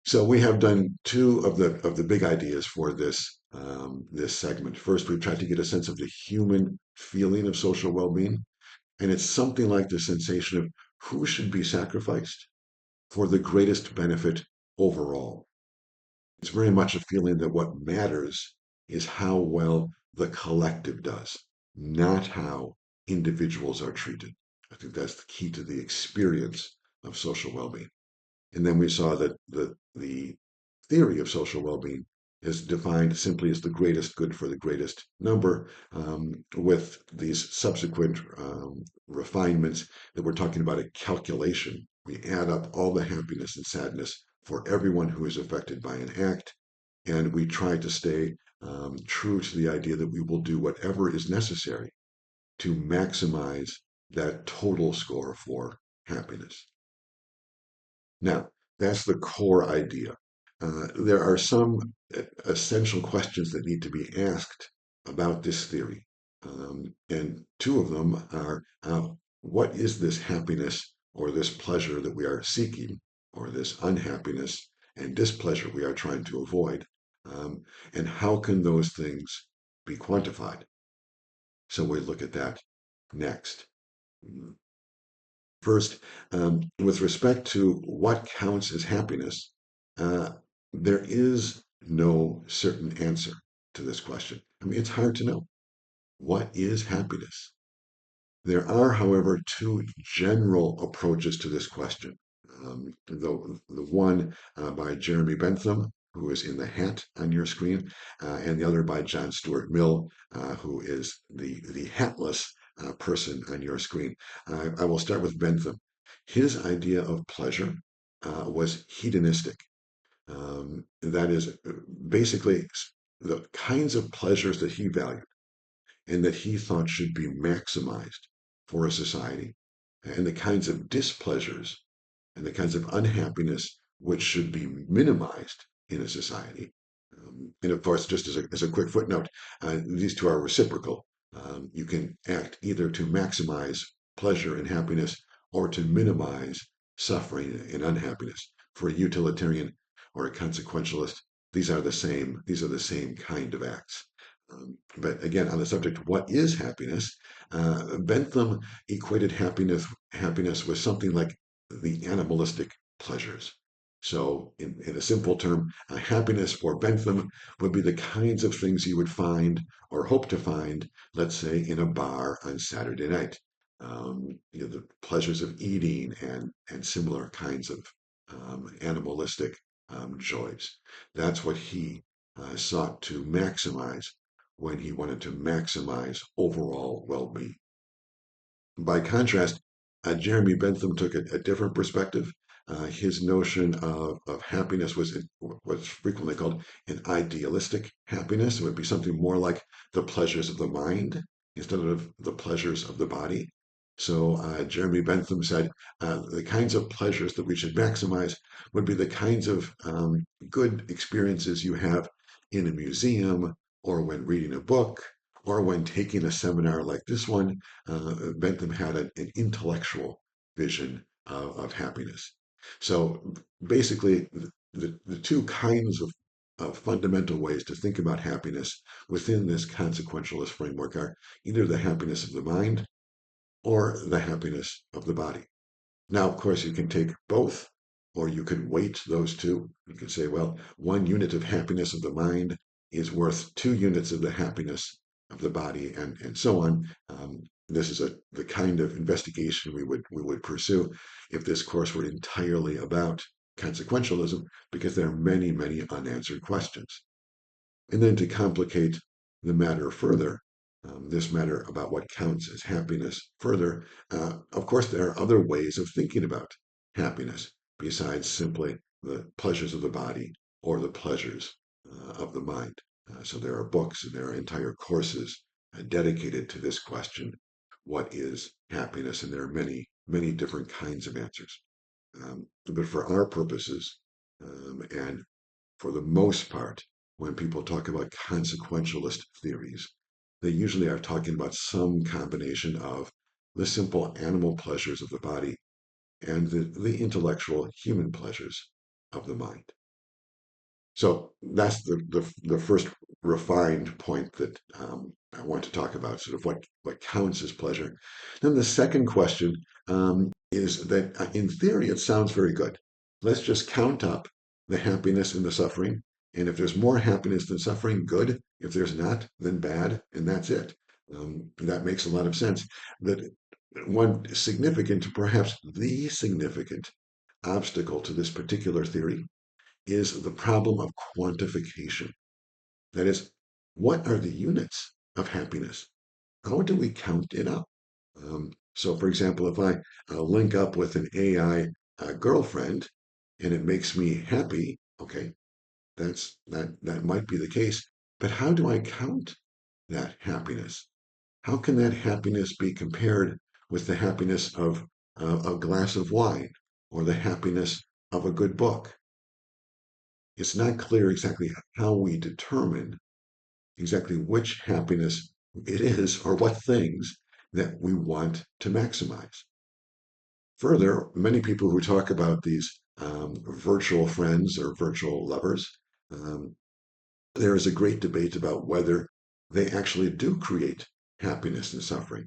So we have done two of the big ideas for this segment. First, we've tried to get a sense of the human feeling of social well-being, and it's something like the sensation of who should be sacrificed for the greatest benefit overall. It's very much a feeling that what matters is how well the collective does, not how individuals are treated. I think that's the key to the experience of social well-being. And then we saw that the theory of social well-being is defined simply as the greatest good for the greatest number, with these subsequent refinements that we're talking about a calculation. We add up all the happiness and sadness for everyone who is affected by an act, and we try to stay true to the idea that we will do whatever is necessary to maximize that total score for happiness. Now, that's the core idea. There are some essential questions that need to be asked about this theory. And two of them are what is this happiness or this pleasure that we are seeking, or this unhappiness and displeasure we are trying to avoid? And how can those things be quantified? So we look at that next. First, with respect to what counts as happiness, uh, there is no certain answer to this question. I mean, it's hard to know. What is happiness? There are, however, two general approaches to this question. The one by Jeremy Bentham, who is in the hat on your screen, and the other by John Stuart Mill, who is the hatless person on your screen. I will start with Bentham. His idea of pleasure was hedonistic. That is basically the kinds of pleasures that he valued and that he thought should be maximized for a society, and the kinds of displeasures and the kinds of unhappiness which should be minimized in a society. And of course, just as a quick footnote, these two are reciprocal. You can act either to maximize pleasure and happiness or to minimize suffering and unhappiness. For a utilitarian or a consequentialist, these are the same kind of acts. But again, on the subject, what is happiness? Bentham equated happiness with something like the animalistic pleasures. So, in a simple term, happiness for Bentham would be the kinds of things you would find or hope to find, let's say, in a bar on Saturday night. The pleasures of eating and similar kinds of animalistic joys. That's what he sought to maximize when he wanted to maximize overall well-being. By contrast, Jeremy Bentham took a different perspective. His notion of happiness was what's frequently called an idealistic happiness. It would be something more like the pleasures of the mind instead of the pleasures of the body. So Jeremy Bentham said the kinds of pleasures that we should maximize would be the kinds of good experiences you have in a museum, or when reading a book, or when taking a seminar like this one. Bentham had an intellectual vision of happiness. So basically, the two kinds of fundamental ways to think about happiness within this consequentialist framework are either the happiness of the mind or the happiness of the body. Now, of course, you can take both, or you can weight those two. You can say, well, 1 unit of happiness of the mind is worth 2 units of the happiness of the body, and so on. This is the kind of investigation we would pursue if this course were entirely about consequentialism, because there are many, many unanswered questions. And then to complicate the matter further, this matter about what counts as happiness further, of course, there are other ways of thinking about happiness besides simply the pleasures of the body or the pleasures of the mind. So there are books and there are entire courses dedicated to this question: what is happiness? And there are many, many different kinds of answers. But for our purposes, and for the most part, when people talk about consequentialist theories, they usually are talking about some combination of the simple animal pleasures of the body and the intellectual human pleasures of the mind. So that's the first refined point that I want to talk about, sort of what counts as pleasure. Then the second question is that in theory, it sounds very good. Let's just count up the happiness and the suffering. And if there's more happiness than suffering, good. If there's not, then bad. And that's it. That makes a lot of sense. That one significant, perhaps the significant obstacle to this particular theory is the problem of quantification. That is, what are the units of happiness? How do we count it up? So, for example, if I link up with an AI girlfriend and it makes me happy, okay, that might be the case. But how do I count that happiness? How can that happiness be compared with the happiness of a glass of wine or the happiness of a good book? It's not clear exactly how we determine exactly which happiness it is or what things that we want to maximize. Further, many people who talk about these virtual friends or virtual lovers, um, there is a great debate about whether they actually do create happiness and suffering.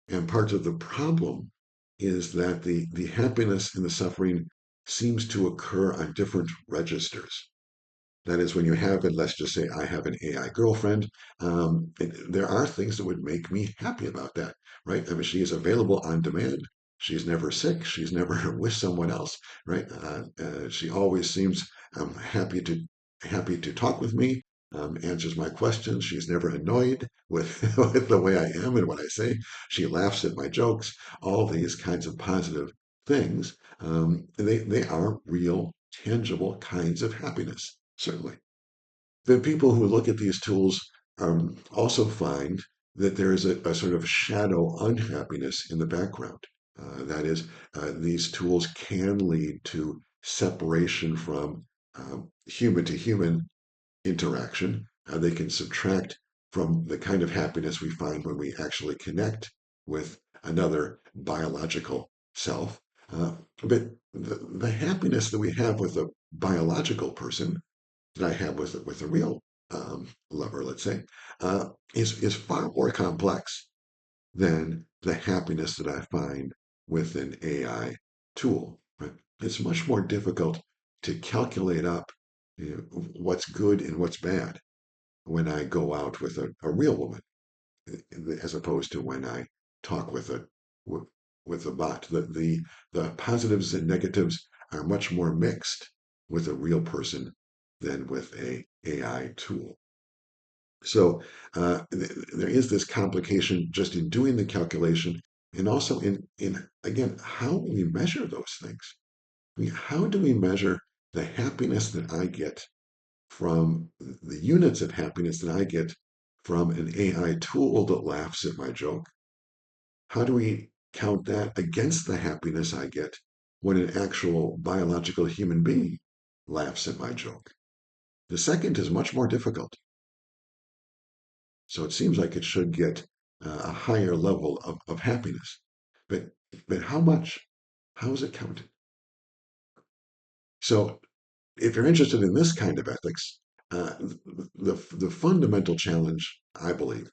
And part of the problem is that the happiness and the suffering seems to occur on different registers. That is, when you have it, let's just say I have an AI girlfriend, there are things that would make me happy about that, right? I mean, she is available on demand. She's never sick. She's never with someone else, right? She always seems happy to talk with me, answers my questions. She's never annoyed with, with the way I am and what I say. She laughs at my jokes. All these kinds of positive things, they are real, tangible kinds of happiness. Certainly. The people who look at these tools also find that there is a sort of shadow unhappiness in the background. That is, these tools can lead to separation from human to human interaction. They can subtract from the kind of happiness we find when we actually connect with another biological self. But the happiness that we have with a biological person that I have with a real lover, let's say, is far more complex than the happiness that I find with an AI tool. Right? It's much more difficult to calculate up what's good and what's bad when I go out with a real woman, as opposed to when I talk with, with a bot. The positives and negatives are much more mixed with a real person than with a AI tool. So there is this complication just in doing the calculation, and also in again how we measure those things. I mean, how do we measure the happiness that I get from the units of happiness that I get from an AI tool that laughs at my joke? How do we count that against the happiness I get when an actual biological human being laughs at my joke? The second is much more difficult. So it seems like it should get a higher level of happiness. But, but how much? How is it counted? So if you're interested in this kind of ethics, the fundamental challenge, I believe,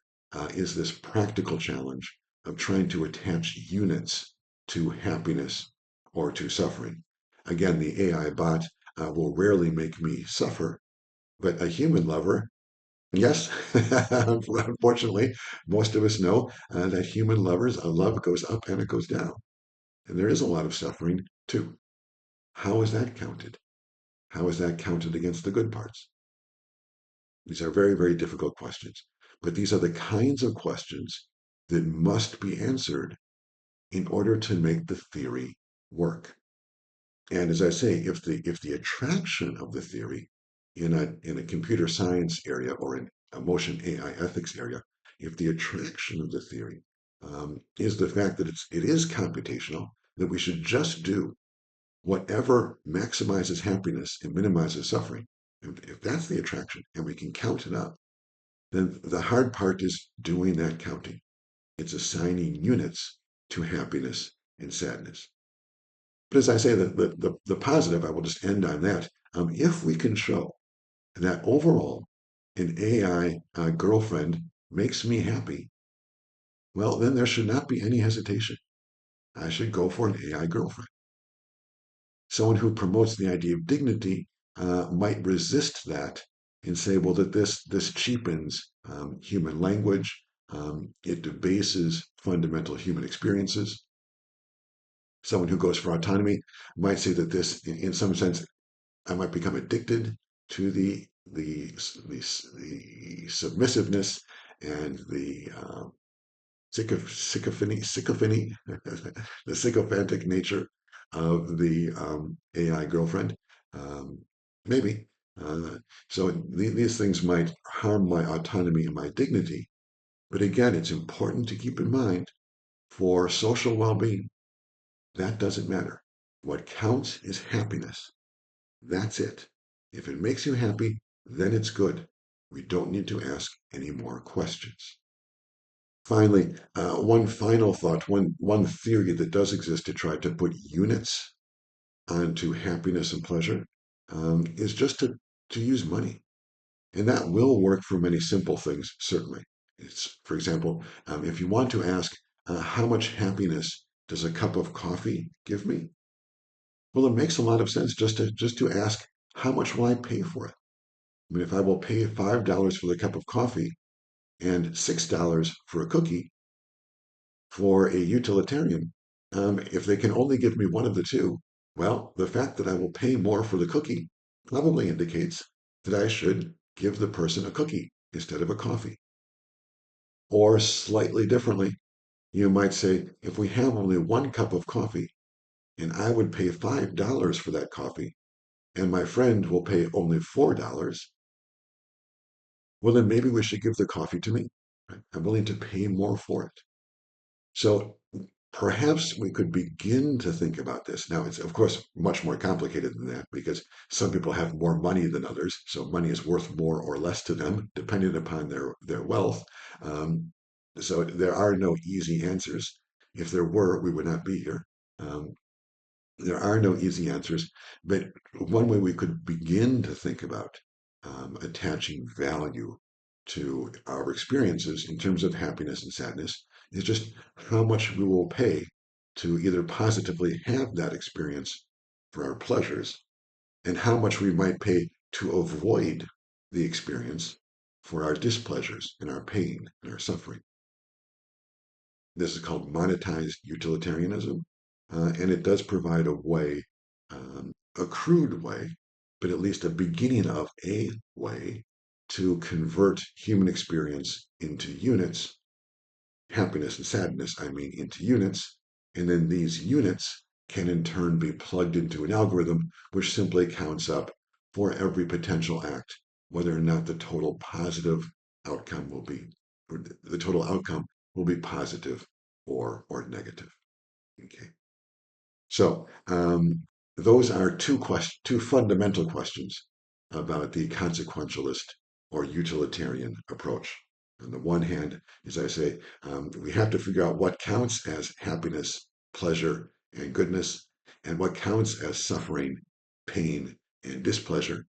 is this practical challenge of trying to attach units to happiness or to suffering. Again, the AI bot will rarely make me suffer, but a human lover, yes, unfortunately, most of us know that human lovers, love goes up and it goes down. And there is a lot of suffering too. How is that counted? How is that counted against the good parts? These are very, very difficult questions. But these are the kinds of questions that must be answered in order to make the theory work. And as I say, if the attraction of the theory in a computer science area or in a motion AI ethics area, if the attraction of the theory is the fact that it is computational, that we should just do whatever maximizes happiness and minimizes suffering, if that's the attraction and we can count it up, then the hard part is doing that counting. It's assigning units to happiness and sadness. But as I say, the positive, I will just end on that. If we can show that overall an AI girlfriend makes me happy, well, then there should not be any hesitation. I should go for an AI girlfriend. Someone who promotes the idea of dignity might resist that and say, well, that this cheapens human language, it debases fundamental human experiences. Someone who goes for autonomy might say that this, in some sense, I might become addicted to the submissiveness and the sycophony, the sycophantic nature of the AI girlfriend. Um, maybe. Uh, so these things might harm my autonomy and my dignity. But again, it's important to keep in mind for social well-being, that doesn't matter. What counts is happiness. That's it. If it makes you happy, then it's good. We don't need to ask any more questions. Finally, one final thought, one theory that does exist to try to put units onto happiness and pleasure is just to use money. And that will work for many simple things, certainly. It's, for example, if you want to ask, how much happiness does a cup of coffee give me? Well, it makes a lot of sense just to ask, how much will I pay for it? I mean, if I will pay $5 for the cup of coffee and $6 for a cookie, for a utilitarian, if they can only give me one of the two, well, the fact that I will pay more for the cookie probably indicates that I should give the person a cookie instead of a coffee. Or slightly differently, you might say, if we have only one cup of coffee and I would pay $5 for that coffee and my friend will pay only $4, well, then maybe we should give the coffee to me. Right? I'm willing to pay more for it. So perhaps we could begin to think about this. Now, it's of course much more complicated than that because some people have more money than others. So money is worth more or less to them, depending upon their wealth. Um, so there are no easy answers. If there were, we would not be here. Um, there are no easy answers, but one way we could begin to think about attaching value to our experiences in terms of happiness and sadness is just how much we will pay to either positively have that experience for our pleasures and how much we might pay to avoid the experience for our displeasures and our pain and our suffering. This is called monetized utilitarianism, and it does provide a way, a crude way, but at least a beginning of a way to convert human experience into units, happiness and sadness, I mean, into units, and then these units can in turn be plugged into an algorithm which simply counts up for every potential act, whether or not the total positive outcome will be, or the total outcome will be positive or negative. Okay. So those are two fundamental questions about the consequentialist or utilitarian approach. On the one hand, as I say, we have to figure out what counts as happiness, pleasure, and goodness, and what counts as suffering, pain, and displeasure,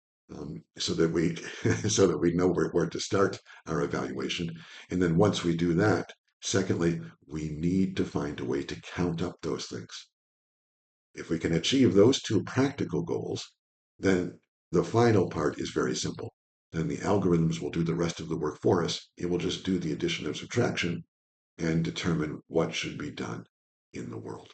so that we so that we know where to start our evaluation. And then once we do that, secondly, we need to find a way to count up those things. If we can achieve those two practical goals, then the final part is very simple. Then the algorithms will do the rest of the work for us. It will just do the addition and subtraction and determine what should be done in the world.